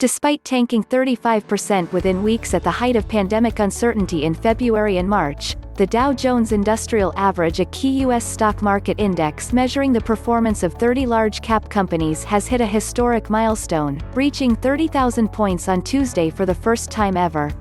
Despite tanking 35% within weeks at the height of pandemic uncertainty in February and March, the Dow Jones Industrial Average, a key U.S. stock market index measuring the performance of 30 large-cap companies, has hit a historic milestone, reaching 30,000 points on Tuesday for the first time ever.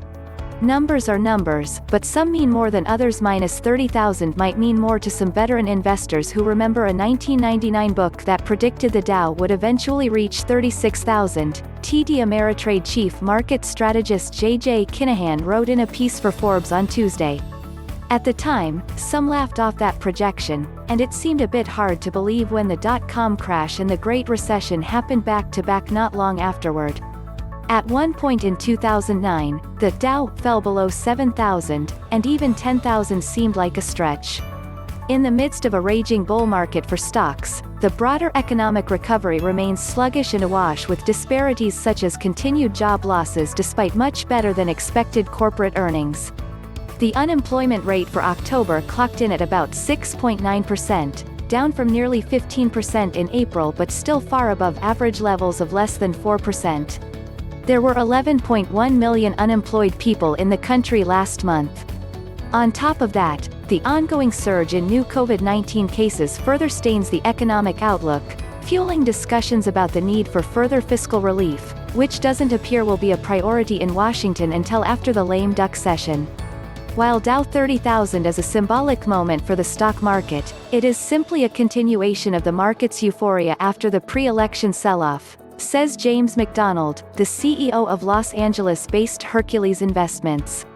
Numbers are numbers, but some mean more than others. Minus 30,000 might mean more to some veteran investors who remember a 1999 book that predicted the Dow would eventually reach 36,000. TD Ameritrade chief market strategist J.J. Kinahan wrote in a piece for Forbes on Tuesday. At the time, some laughed off that projection, and it seemed a bit hard to believe when the dot-com crash and the Great Recession happened back-to-back not long afterward. At one point in 2009, the Dow fell below 7,000, and even 10,000 seemed like a stretch. In the midst of a raging bull market for stocks, the broader economic recovery remains sluggish and awash with disparities such as continued job losses despite much better than expected corporate earnings. The unemployment rate for October clocked in at about 6.9%, down from nearly 15% in April but still far above average levels of less than 4%. There were 11.1 million unemployed people in the country last month. On top of that, the ongoing surge in new COVID-19 cases further stains the economic outlook, fueling discussions about the need for further fiscal relief, which doesn't appear will be a priority in Washington until after the lame duck session. While Dow 30,000 is a symbolic moment for the stock market, it is simply a continuation of the market's euphoria after the pre-election sell-off, says James McDonald, the CEO of Los Angeles-based Hercules Investments.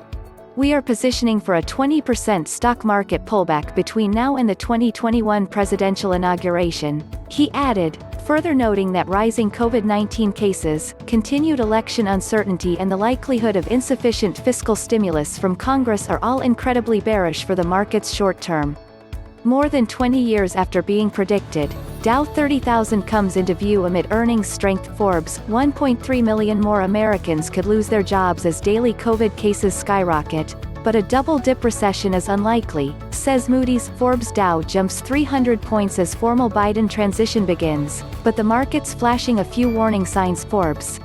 We are positioning for a 20% stock market pullback between now and the 2021 presidential inauguration, he added, further noting that rising COVID-19 cases, continued election uncertainty and the likelihood of insufficient fiscal stimulus from Congress are all incredibly bearish for the market's short term. More than 20 years after being predicted, Dow 30,000 comes into view amid earnings strength. Forbes, 1.3 million more Americans could lose their jobs as daily COVID cases skyrocket, but a double-dip recession is unlikely, says Moody's. Forbes Dow jumps 300 points as formal Biden transition begins, but the market's flashing a few warning signs. Forbes,